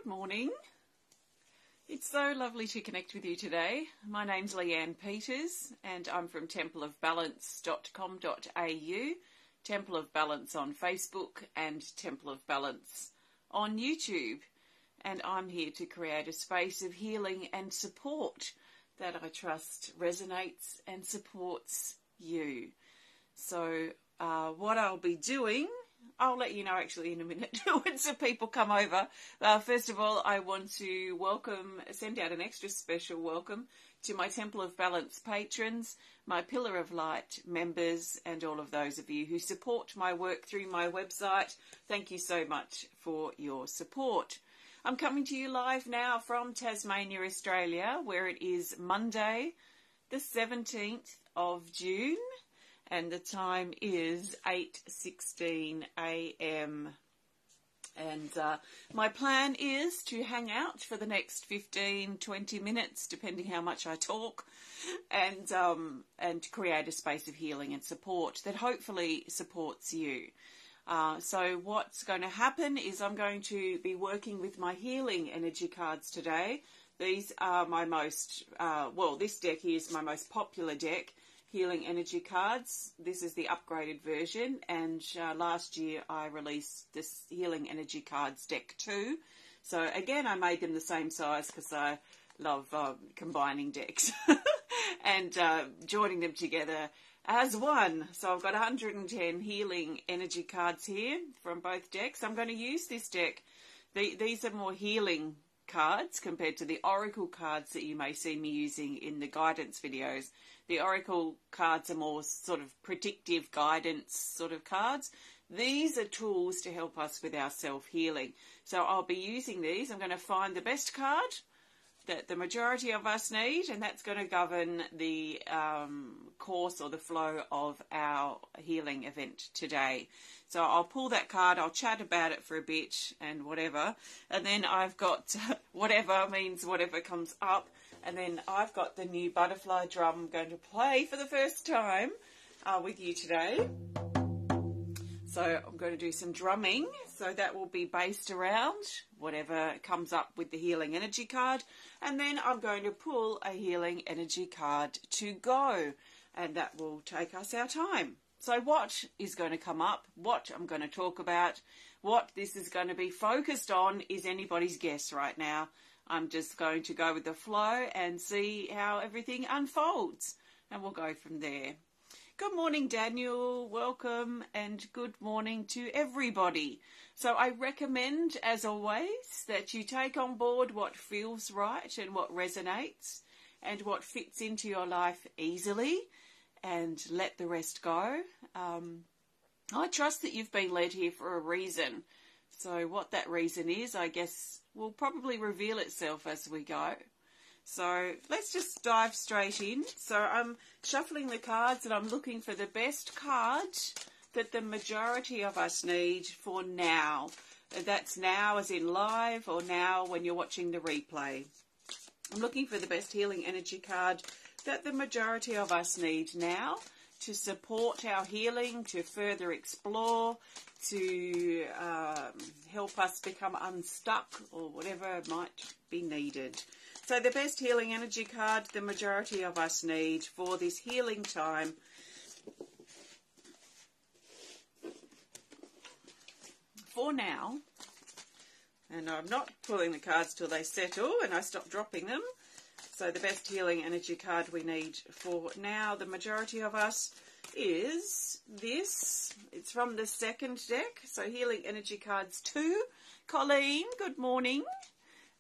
Good morning. It's so lovely to connect with you today. My name's Leanne Peters and I'm from templeofbalance.com.au, Temple of Balance on Facebook and Temple of Balance on YouTube. And I'm here to create a space of healing and support that I trust resonates and supports you. So what I'll be doing, I'll let you know actually in a minute once the people come over. First of all, I want to send out an extra special welcome to my Temple of Balance patrons, my Pillar of Light members, and all of those of you who support my work through my website. Thank you so much for your support. I'm coming to you live now from Tasmania, Australia, where it is Monday, the 17th of June. And the time is 8:16 a.m. And my plan is to hang out for the next 15-20 minutes, depending how much I talk, and create a space of healing and support that hopefully supports you. So what's going to happen is I'm going to be working with my healing energy cards today. These are my most, this deck here is my most popular deck. Healing energy cards. This is the upgraded version, and last year I released this healing energy cards deck 2. So again, I made them the same size because I love combining decks and joining them together as one. So I've got 110 healing energy cards here from both decks. I'm going to use this deck. These are more healing cards compared to the oracle cards that you may see me using in the guidance videos. The oracle cards are more sort of predictive guidance sort of cards. These are tools to help us with our self-healing. So I'll be using these. I'm going to find the best card that the majority of us need, and that's going to govern the course or the flow of our healing event today. So I'll pull that card, I'll chat about it for a bit and whatever, and then I've got whatever means whatever comes up, and then I've got the new butterfly drum I'm going to play for the first time with you today. So I'm going to do some drumming, so that will be based around whatever comes up with the healing energy card, and then I'm going to pull a healing energy card to go, and that will take us our time. So what is going to come up, what I'm going to talk about, what this is going to be focused on is anybody's guess right now. I'm just going to go with the flow and see how everything unfolds, and we'll go from there. Good morning, Daniel. Welcome, and good morning to everybody. So I recommend, as always, that you take on board what feels right and what resonates and what fits into your life easily, and let the rest go. I trust that you've been led here for a reason. So what that reason is, I guess, will probably reveal itself as we go. So let's just dive straight in. So I'm shuffling the cards and I'm looking for the best card that the majority of us need for now. That's now as in live, or now when you're watching the replay. I'm looking for the best healing energy card that the majority of us need now to support our healing, to further explore, to help us become unstuck, or whatever might be needed. So the best healing energy card the majority of us need for this healing time for now, and I'm not pulling the cards till they settle and I stop dropping them. So the best healing energy card we need for now, the majority of us, is this. It's from the second deck, so healing energy cards 2. Colleen, good morning.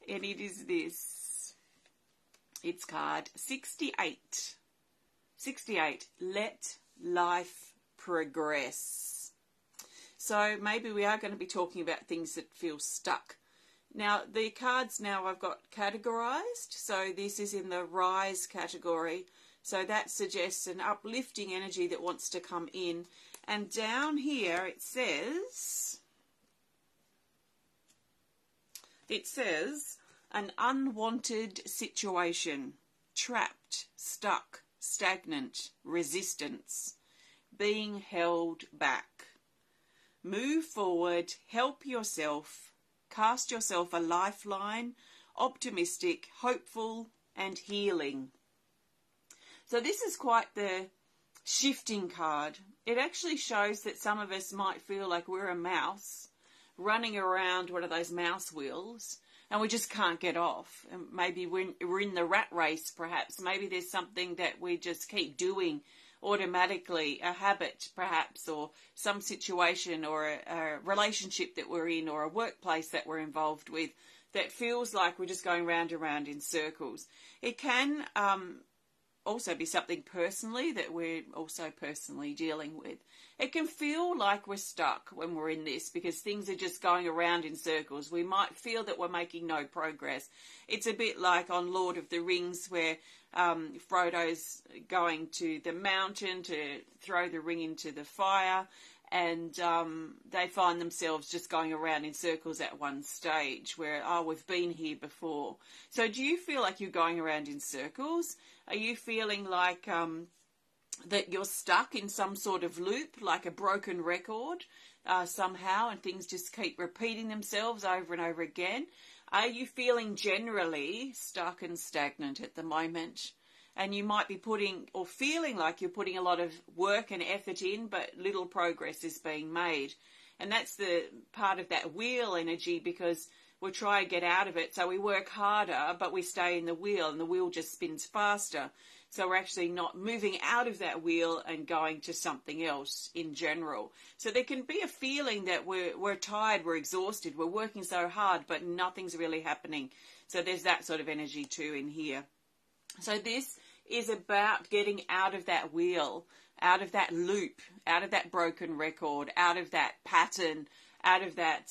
And it is this. It's card 68. 68, let life progress. So maybe we are going to be talking about things that feel stuck. Now, the cards now I've got categorized, so this is in the rise category. So that suggests an uplifting energy that wants to come in. And down here it says an unwanted situation, trapped, stuck, stagnant, resistance, being held back. Move forward, help yourself, cast yourself a lifeline, optimistic, hopeful, and healing. So this is quite the shifting card. It actually shows that some of us might feel like we're a mouse running around one of those mouse wheels, and we just can't get off. And maybe we're in the rat race, perhaps. Maybe there's something that we just keep doing automatically, a habit perhaps, or some situation or a relationship that we're in, or a workplace that we're involved with, that feels like we're just going round and round in circles. It can also be something personally that we're also personally dealing with. It can feel like we're stuck when we're in this because things are just going around in circles. We might feel that we're making no progress. It's a bit like on Lord of the Rings, where Frodo's going to the mountain to throw the ring into the fire, and they find themselves just going around in circles at one stage where, oh, we've been here before. So do you feel like you're going around in circles? Are you feeling like that you're stuck in some sort of loop, like a broken record somehow, and things just keep repeating themselves over and over again? Are you feeling generally stuck and stagnant at the moment? And you might be putting or feeling like you're putting a lot of work and effort in, but little progress is being made. And that's the part of that wheel energy, because we'll try and get out of it. So we work harder, but we stay in the wheel, and the wheel just spins faster. So we're actually not moving out of that wheel and going to something else in general. So there can be a feeling that we're tired, we're exhausted, we're working so hard, but nothing's really happening. So there's that sort of energy too in here. So this is about getting out of that wheel, out of that loop, out of that broken record, out of that pattern, out of that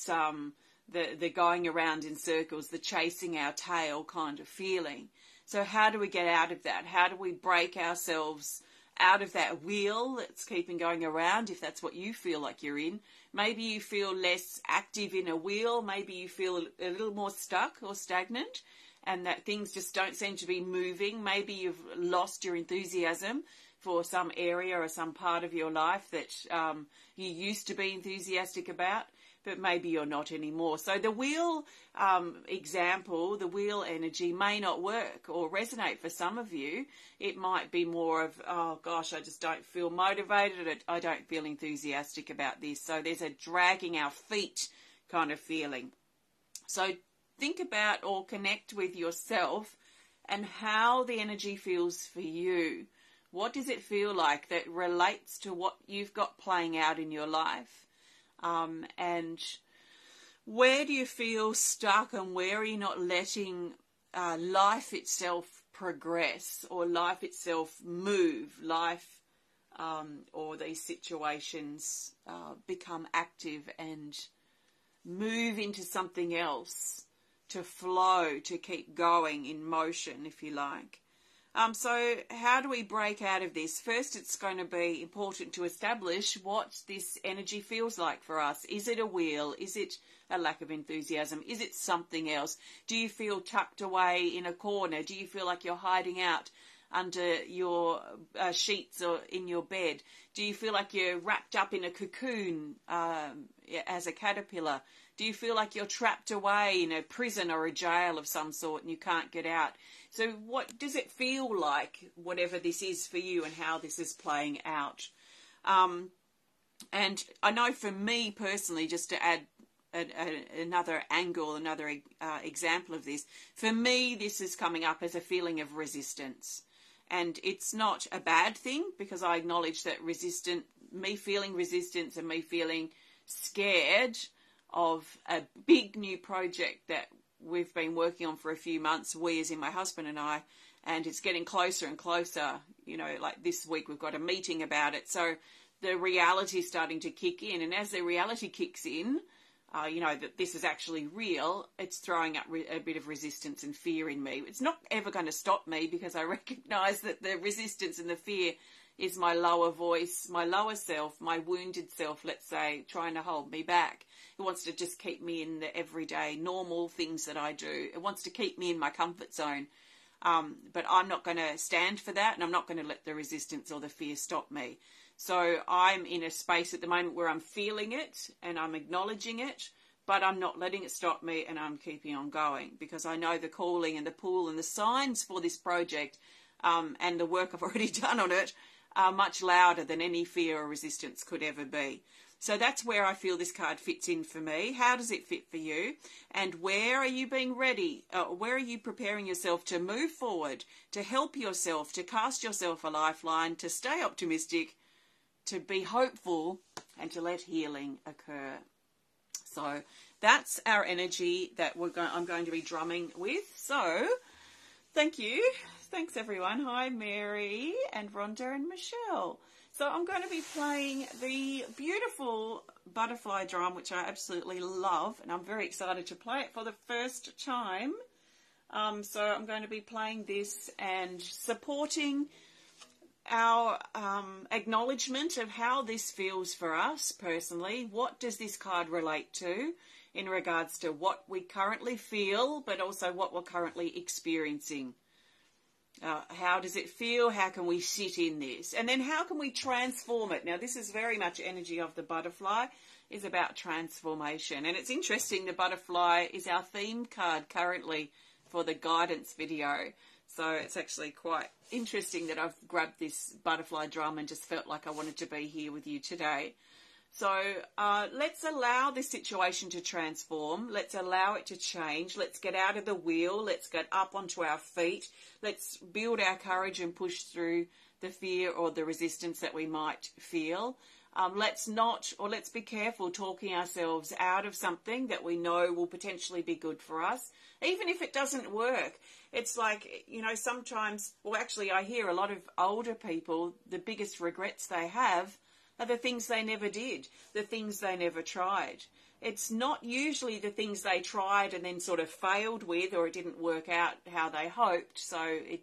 the going around in circles, the chasing our tail kind of feeling. So how do we get out of that? How do we break ourselves out of that wheel that's keeping going around, if that's what you feel like you're in? Maybe you feel less active in a wheel. Maybe you feel a little more stuck or stagnant, and that things just don't seem to be moving. Maybe you've lost your enthusiasm for some area or some part of your life that you used to be enthusiastic about, but maybe you're not anymore. So the wheel example, the wheel energy may not work or resonate for some of you. It might be more of, oh gosh, I just don't feel motivated. I don't feel enthusiastic about this. So there's a dragging our feet kind of feeling. So think about or connect with yourself and how the energy feels for you. What does it feel like that relates to what you've got playing out in your life? And where do you feel stuck, and where are you not letting life itself progress, or life itself move, life or these situations become active and move into something else, to flow, to keep going in motion, if you like. So how do we break out of this? First, it's going to be important to establish what this energy feels like for us. Is it a wheel? Is it a lack of enthusiasm? Is it something else? Do you feel tucked away in a corner? Do you feel like you're hiding out under your sheets or in your bed? Do you feel like you're wrapped up in a cocoon as a caterpillar? Do you feel like you're trapped away in a prison or a jail of some sort and you can't get out? So what does it feel like, whatever this is for you, and how this is playing out? And I know for me personally, just to add another angle, another example of this, for me this is coming up as a feeling of resistance. And it's not a bad thing, because I acknowledge that me feeling resistance and me feeling scared of a big new project that we've been working on for a few months, we as in my husband and I, and it's getting closer and closer. You know, like this week we've got a meeting about it. So the reality is starting to kick in. And as the reality kicks in, you know, that this is actually real, it's throwing up a bit of resistance and fear in me. It's not ever going to stop me, because I recognise that the resistance and the fear is my lower voice, my lower self, my wounded self, let's say, trying to hold me back. It wants to just keep me in the everyday normal things that I do. It wants to keep me in my comfort zone. But I'm not going to stand for that, and I'm not going to let the resistance or the fear stop me. So I'm in a space at the moment where I'm feeling it and I'm acknowledging it, but I'm not letting it stop me, and I'm keeping on going because I know the calling and the pull and the signs for this project and the work I've already done on it are much louder than any fear or resistance could ever be. So that's where I feel this card fits in for me. How does it fit for you? And where are you being ready? Where are you preparing yourself to move forward, to help yourself, to cast yourself a lifeline, to stay optimistic, to be hopeful, and to let healing occur? So that's our energy that I'm going to be drumming with. So thank you. Thanks, everyone. Hi, Mary and Rhonda and Michelle. So I'm going to be playing the beautiful butterfly drum, which I absolutely love, and I'm very excited to play it for the first time. So I'm going to be playing this and supporting our acknowledgement of how this feels for us personally. What does this card relate to in regards to what we currently feel, but also what we're currently experiencing? How does it feel? How can we sit in this? And then how can we transform it? Now, this is very much energy of the butterfly, is about transformation. And it's interesting, the butterfly is our theme card currently for the guidance video. So it's actually quite interesting that I've grabbed this butterfly drum and just felt like I wanted to be here with you today. So let's allow this situation to transform. Let's allow it to change. Let's get out of the wheel. Let's get up onto our feet. Let's build our courage and push through the fear or the resistance that we might feel. Let's be careful talking ourselves out of something that we know will potentially be good for us, even if it doesn't work. It's like, sometimes, well, actually, I hear a lot of older people, the biggest regrets they have are the things they never did, the things they never tried. It's not usually the things they tried and then sort of failed with, or it didn't work out how they hoped, so it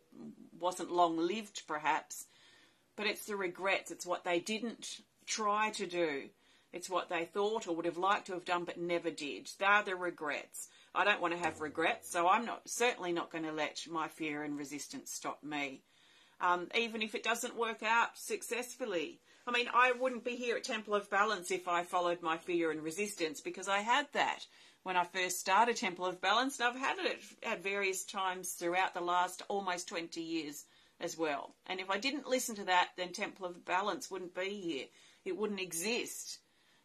wasn't long-lived perhaps, but it's the regrets. It's what they didn't try to do. It's what they thought or would have liked to have done but never did. They're the regrets. I don't want to have regrets, so I'm certainly not going to let my fear and resistance stop me. Even if it doesn't work out successfully. I mean, I wouldn't be here at Temple of Balance if I followed my fear and resistance, because I had that when I first started Temple of Balance, and I've had it at various times throughout the last almost 20 years as well. And if I didn't listen to that, then Temple of Balance wouldn't be here. It wouldn't exist.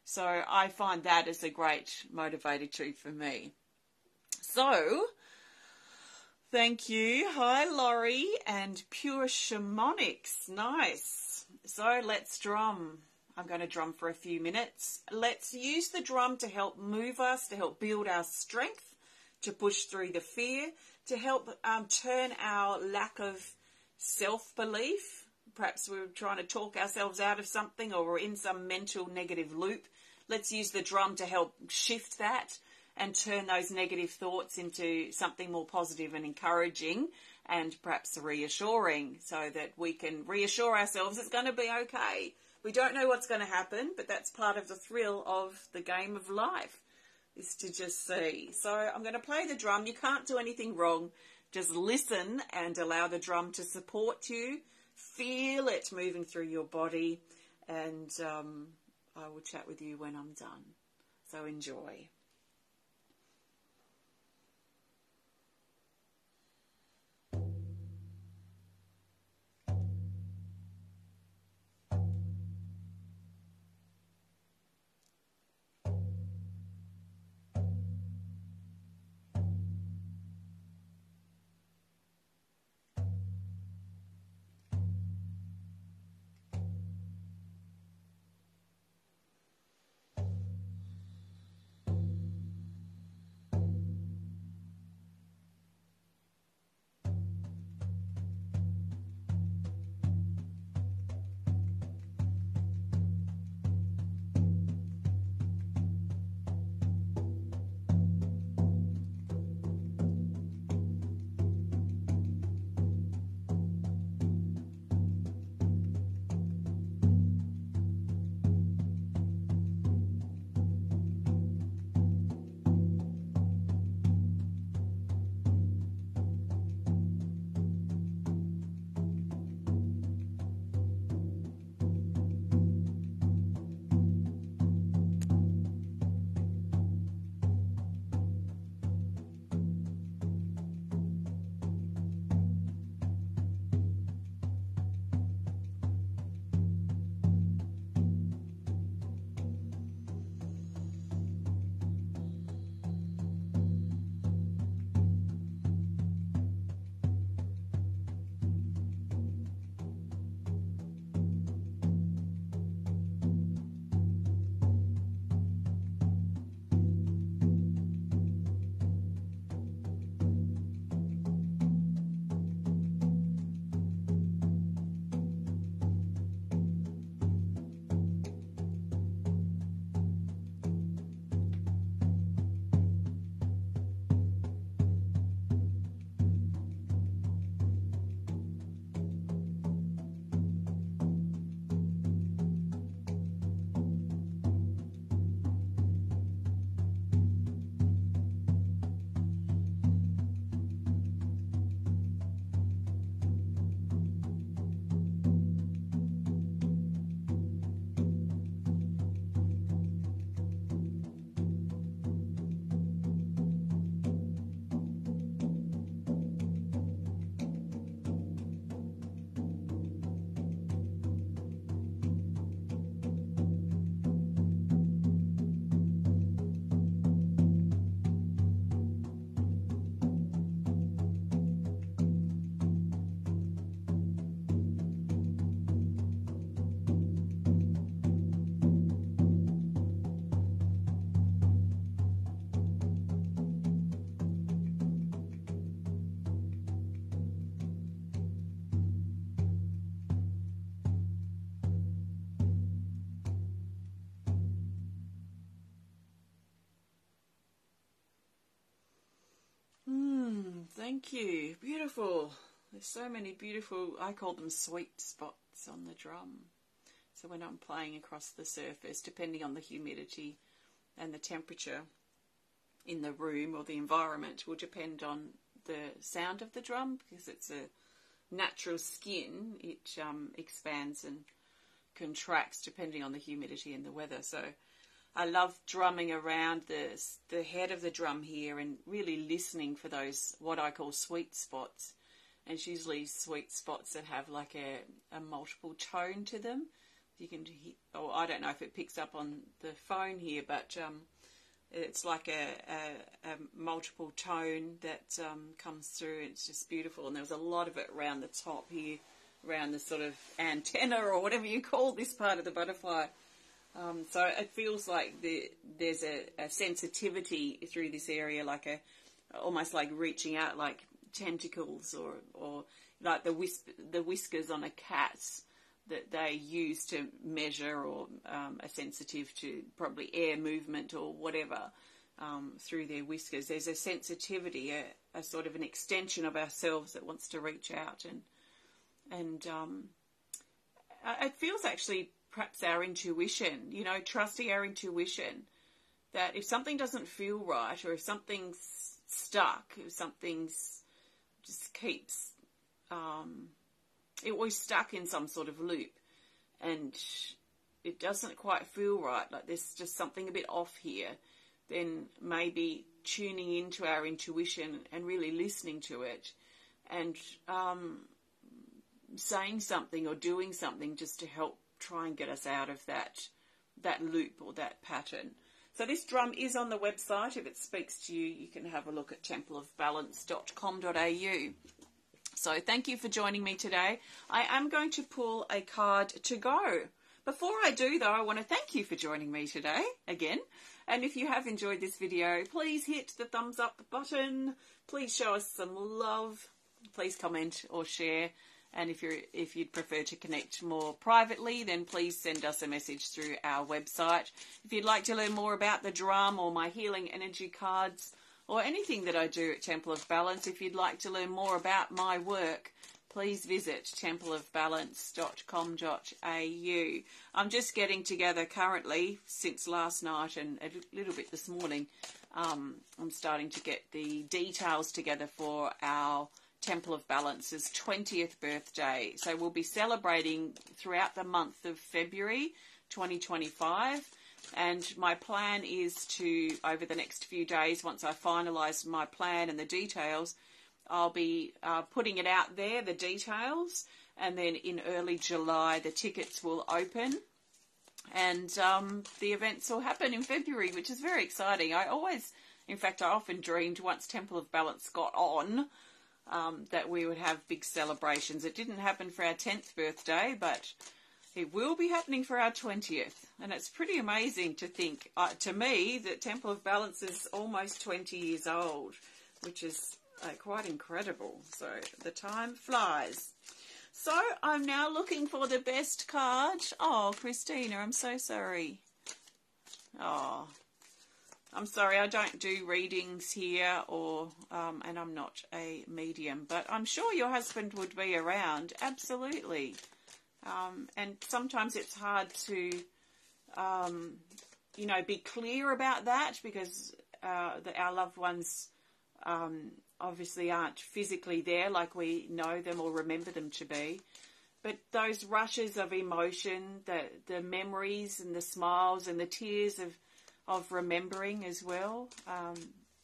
So I find that as a great motivator too for me. So, thank you. Hi, Laurie and Pure Shamonics. Nice. So let's drum. I'm going to drum for a few minutes. Let's use the drum to help move us, to help build our strength, to push through the fear, to help turn our lack of self-belief. Perhaps we're trying to talk ourselves out of something, or we're in some mental negative loop. Let's use the drum to help shift that and turn those negative thoughts into something more positive and encouraging and perhaps reassuring, so that we can reassure ourselves it's going to be okay. We don't know what's going to happen, but that's part of the thrill of the game of life, is to just see. So I'm going to play the drum. You can't do anything wrong. Just listen and allow the drum to support you. Feel it moving through your body, and I will chat with you when I'm done. So enjoy. Thank you. Beautiful. There's so many beautiful, I call them sweet spots on the drum. So when I'm playing across the surface, depending on the humidity and the temperature in the room or the environment will depend on the sound of the drum, because it's a natural skin. It expands and contracts depending on the humidity and the weather. So I love drumming around the head of the drum here and really listening for those, what I call sweet spots. And it's usually sweet spots that have like a multiple tone to them. You can hear, or I don't know if it picks up on the phone here, but it's like a multiple tone that comes through. It's just beautiful. And there was a lot of it around the top here, around the sort of antenna or whatever you call this part of the butterfly. So it feels like there's a sensitivity through this area, like almost like reaching out, like tentacles, or like the whiskers on a cat that they use to measure, or are sensitive to probably air movement or whatever through their whiskers. There's a sensitivity, a sort of an extension of ourselves that wants to reach out, and it feels actually perhaps our intuition, trusting our intuition, that if something doesn't feel right, or if something's stuck, if something's just keeps, it always stuck in some sort of loop, and it doesn't quite feel right, like there's just something a bit off here, then maybe tuning into our intuition and really listening to it, and saying something or doing something just to help try and get us out of that loop or that pattern. So this drum is on the website. If it speaks to you, you can have a look at templeofbalance.com.au. So thank you for joining me today. I am going to pull a card to go. Before I do, though, I want to thank you for joining me today again. And if you have enjoyed this video, please hit the thumbs up button. Please show us some love. Please comment or share. And if you'd prefer to connect more privately, then please send us a message through our website. If you'd like to learn more about the drum or my healing energy cards or anything that I do at Temple of Balance, if you'd like to learn more about my work, please visit templeofbalance.com.au. I'm just getting together currently since last night and a little bit this morning. I'm starting to get the details together for our Temple of Balance's 20th birthday. So we'll be celebrating throughout the month of February 2025. And my plan is to, over the next few days, once I finalise my plan and the details, I'll be putting it out there, the details. And then in early July, the tickets will open. And the events will happen in February, which is very exciting. I often dreamed once Temple of Balance got on, that we would have big celebrations. It didn't happen for our 10th birthday, but it will be happening for our 20th. And it's pretty amazing to think, to me, that Temple of Balance is almost 20 years old, which is quite incredible. So the time flies. So I'm now looking for the best card. Oh, Christina, I'm so sorry. Oh, I'm sorry, I don't do readings here, and I'm not a medium, but I'm sure your husband would be around, absolutely. And sometimes it's hard to, be clear about that, because our loved ones obviously aren't physically there like we know them or remember them to be. But those rushes of emotion, the memories and the smiles and the tears of remembering as well,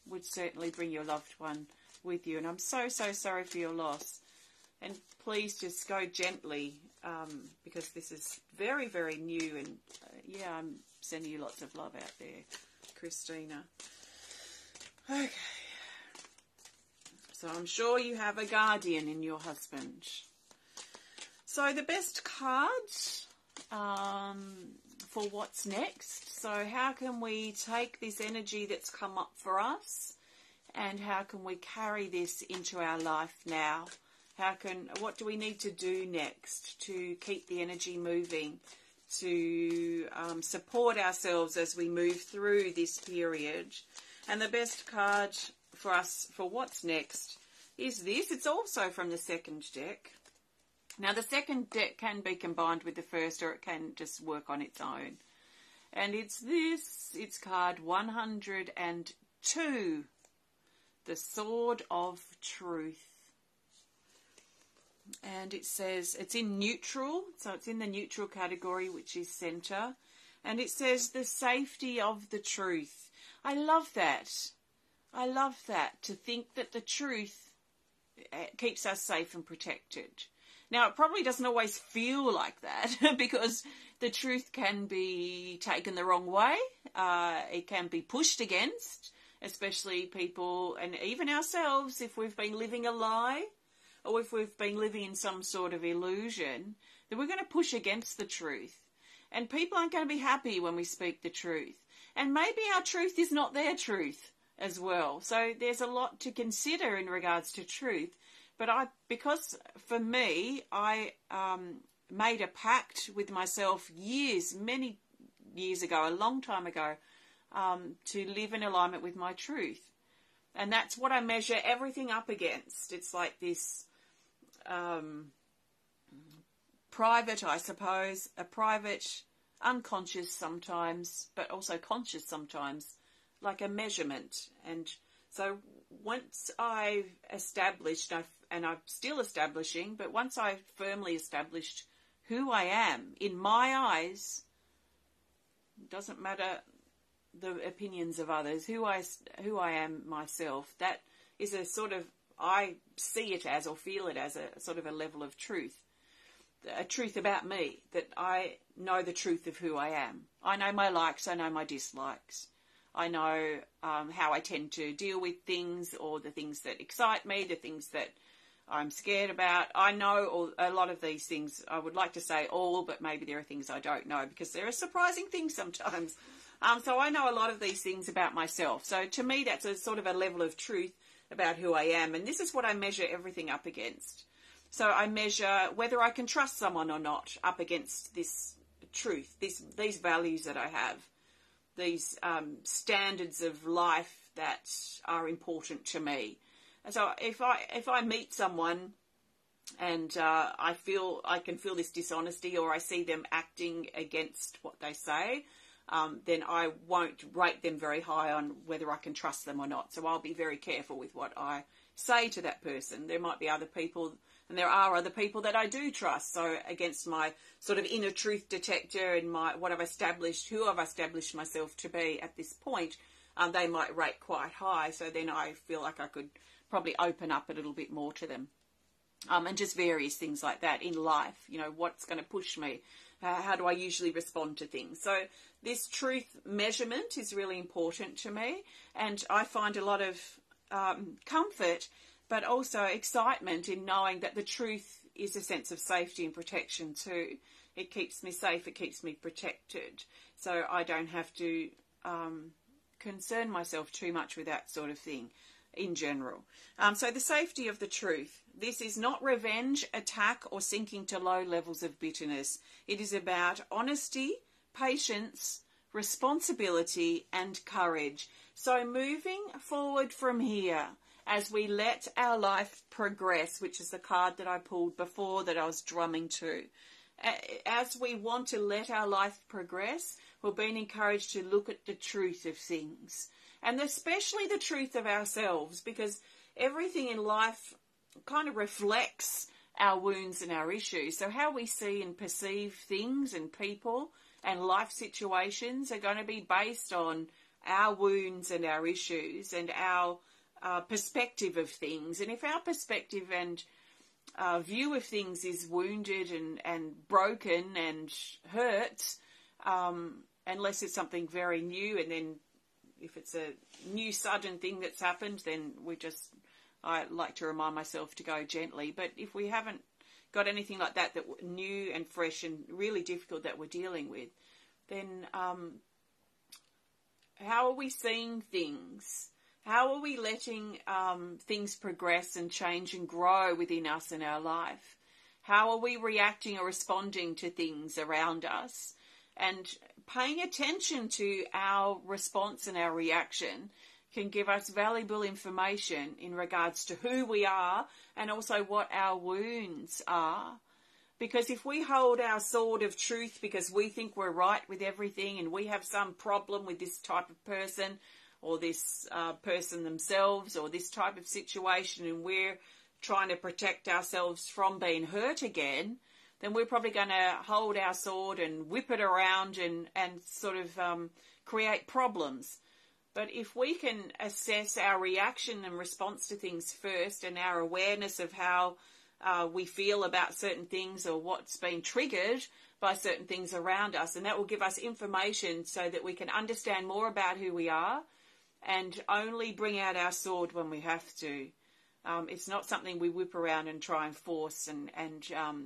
would certainly bring your loved one with you. And I'm so, so sorry for your loss. And please just go gently, because this is very, very new. And I'm sending you lots of love out there, Christina. Okay. So I'm sure you have a guardian in your husband. So the best cards for what's next. So how can we take this energy that's come up for us, and how can we carry this into our life now? What do we need to do next to keep the energy moving, to support ourselves as we move through this period? And the best card for us for what's next is this. It's also from the second deck. Now, the second deck can be combined with the first, or it can just work on its own. And it's this. It's card 102. The Sword of Truth. And it says it's in neutral. So it's in the neutral category, which is center. And it says the safety of the truth. I love that. I love that. To think that the truth keeps us safe and protected. Now, it probably doesn't always feel like that because the truth can be taken the wrong way. It can be pushed against, especially people and even ourselves if we've been living a lie or if we've been living in some sort of illusion, that we're going to push against the truth. And people aren't going to be happy when we speak the truth. And maybe our truth is not their truth as well. So there's a lot to consider in regards to truth. But because for me, I made a pact with myself many years ago, a long time ago, to live in alignment with my truth. And that's what I measure everything up against. It's like this private, I suppose, a private, unconscious sometimes, but also conscious sometimes, like a measurement. And so once I've established, and I'm still establishing, but once I've firmly established who I am, in my eyes, doesn't matter the opinions of others, who I am myself, that is a sort of, I see it as or feel it as a sort of a level of truth. A truth about me, that I know the truth of who I am. I know my likes, I know my dislikes. I know how I tend to deal with things, or the things that excite me, the things that I'm scared about. I know a lot of these things. I would like to say all, but maybe there are things I don't know because there are surprising things sometimes. So I know a lot of these things about myself. So to me, that's a sort of a level of truth about who I am. And this is what I measure everything up against. So I measure whether I can trust someone or not up against this truth, these values that I have, these standards of life that are important to me. And so if I meet someone and I can feel this dishonesty, or I see them acting against what they say, then I won't rate them very high on whether I can trust them or not. So I'll be very careful with what I say to that person. There might be other people, and there are other people that I do trust. So against my sort of inner truth detector and what I've established, who I've established myself to be at this point, they might rate quite high. So then I feel like I could probably open up a little bit more to them. And just various things like that in life. You know, what's going to push me? How do I usually respond to things? So this truth measurement is really important to me. And I find a lot of comfort, but also excitement in knowing that the truth is a sense of safety and protection too. It keeps me safe, it keeps me protected. So I don't have to concern myself too much with that sort of thing in general. So the safety of the truth. This is not revenge, attack, or sinking to low levels of bitterness. It is about honesty, patience, responsibility, and courage. So moving forward from here, as we let our life progress, which is the card that I pulled before that I was drumming to, as we want to let our life progress, we're being encouraged to look at the truth of things, and especially the truth of ourselves, because everything in life kind of reflects our wounds and our issues. So how we see and perceive things and people and life situations are going to be based on our wounds and our issues and our perspective of things. And if our perspective and view of things is wounded and broken and hurt, unless it's something very new, and then if it's a new sudden thing that's happened, then I like to remind myself to go gently. But if we haven't got anything like that new and fresh and really difficult that we're dealing with, then how are we seeing things? How are we letting things progress and change and grow within us in our life? How are we reacting or responding to things around us? And paying attention to our response and our reaction can give us valuable information in regards to who we are and also what our wounds are. Because if we hold our sword of truth because we think we're right with everything and we have some problem with this type of person or this person themselves or this type of situation, and we're trying to protect ourselves from being hurt again, then we're probably going to hold our sword and whip it around and sort of create problems. But if we can assess our reaction and response to things first, and our awareness of how we feel about certain things or what's been triggered by certain things around us, and that will give us information so that we can understand more about who we are and only bring out our sword when we have to. It's not something we whip around and try and force and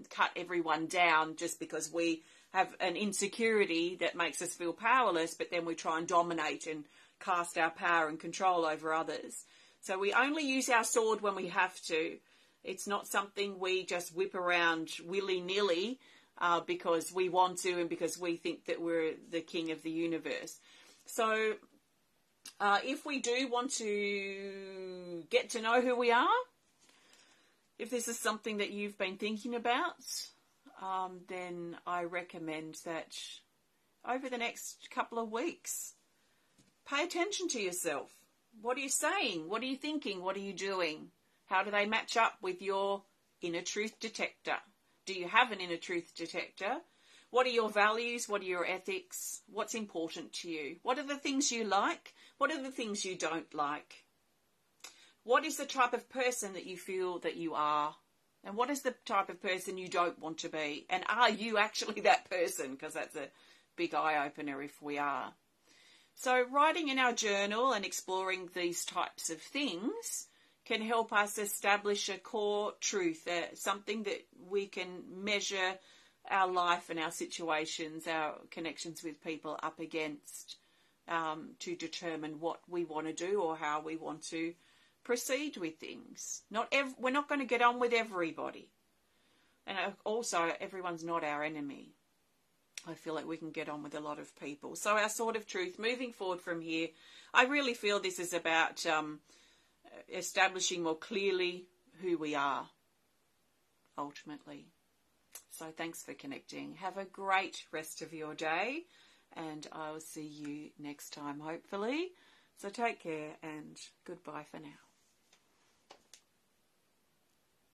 cut everyone down just because we have an insecurity that makes us feel powerless, but then we try and dominate and cast our power and control over others. So we only use our sword when we have to. It's not something we just whip around willy-nilly because we want to and because we think that we're the king of the universe. So if we do want to get to know who we are, if this is something that you've been thinking about, then I recommend that over the next couple of weeks, pay attention to yourself. What are you saying? What are you thinking? What are you doing? How do they match up with your inner truth detector? Do you have an inner truth detector? What are your values? What are your ethics? What's important to you? What are the things you like? What are the things you don't like? What is the type of person that you feel that you are? And what is the type of person you don't want to be? And are you actually that person? Because that's a big eye-opener if we are. So writing in our journal and exploring these types of things can help us establish a core truth, something that we can measure our life and our situations, our connections with people up against, to determine what we want to do or how we want to proceed with things. We're not going to get on with everybody. And also, everyone's not our enemy. I feel like we can get on with a lot of people. So our sword of truth, moving forward from here, I really feel this is about establishing more clearly who we are, ultimately. So thanks for connecting. Have a great rest of your day, and I'll see you next time, hopefully. So take care, and goodbye for now.